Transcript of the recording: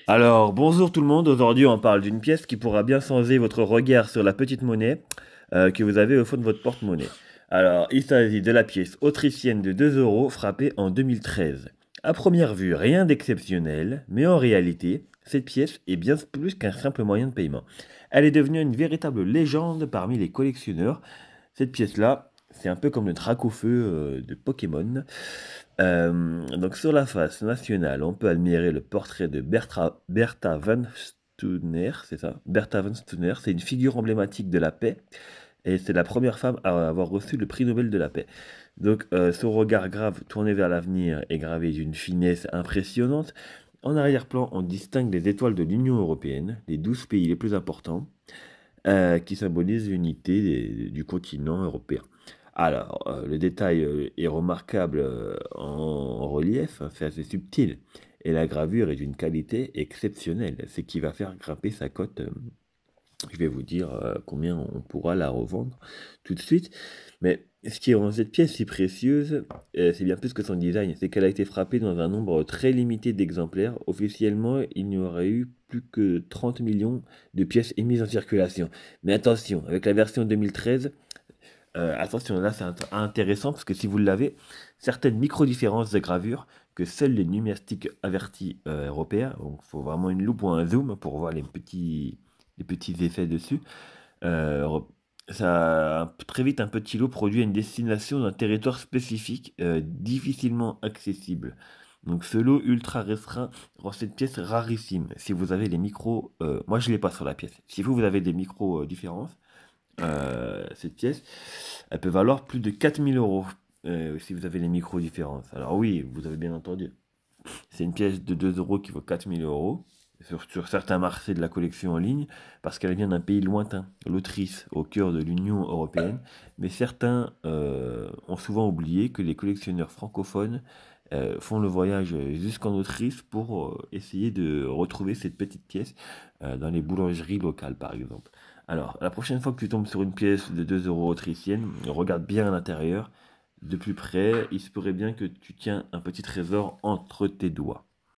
Alors, bonjour tout le monde, aujourd'hui on parle d'une pièce qui pourra bien changer votre regard sur la petite monnaie que vous avez au fond de votre porte-monnaie. Alors, il s'agit de la pièce autrichienne de 2 euros frappée en 2013. À première vue, rien d'exceptionnel, mais en réalité, cette pièce est bien plus qu'un simple moyen de paiement. Elle est devenue une véritable légende parmi les collectionneurs. Cette pièce-là, c'est un peu comme le Dracofeu de Pokémon. Donc sur la face nationale, on peut admirer le portrait de Bertha von Stuner, c'est ça? Bertha von Stuner, c'est une figure emblématique de la paix et c'est la première femme à avoir reçu le prix Nobel de la paix. Donc son regard grave tourné vers l'avenir est gravé d'une finesse impressionnante. En arrière-plan, on distingue les étoiles de l'Union européenne, les 12 pays les plus importants, qui symbolise l'unité du continent européen. Alors, le détail est remarquable en relief, hein, c'est assez subtil, et la gravure est d'une qualité exceptionnelle, ce qui va faire grimper sa cote. Je vais vous dire combien on pourra la revendre tout de suite. Mais ce qui rend cette pièce si précieuse, c'est bien plus que son design, c'est qu'elle a été frappée dans un nombre très limité d'exemplaires. Officiellement, il n'y aurait eu plus que 30 millions de pièces émises en circulation. Mais attention, avec la version 2013, attention, là c'est intéressant parce que si vous l'avez, certaines micro-différences de gravure que seuls les numistiques avertis européens, donc il faut vraiment une loupe ou un zoom pour voir les petits effets dessus, euh, ça, très vite un petit lot produit à une destination d'un territoire spécifique difficilement accessible. Donc ce lot ultra restreint rend cette pièce rarissime. Si vous avez les micros, moi je l'ai pas sur la pièce. Si vous avez des micros différences, cette pièce, elle peut valoir plus de 4000 euros si vous avez les micros différences. Alors oui, vous avez bien entendu. C'est une pièce de 2 euros qui vaut 4000 euros sur certains marchés de la collection en ligne parce qu'elle vient d'un pays lointain, l'Autriche, au cœur de l'Union européenne. Mais certains ont souvent oublié que les collectionneurs francophones font le voyage jusqu'en Autriche pour essayer de retrouver cette petite pièce dans les boulangeries locales, par exemple. Alors, la prochaine fois que tu tombes sur une pièce de 2 euros autrichienne, regarde bien à l'intérieur, de plus près, il se pourrait bien que tu tiens un petit trésor entre tes doigts.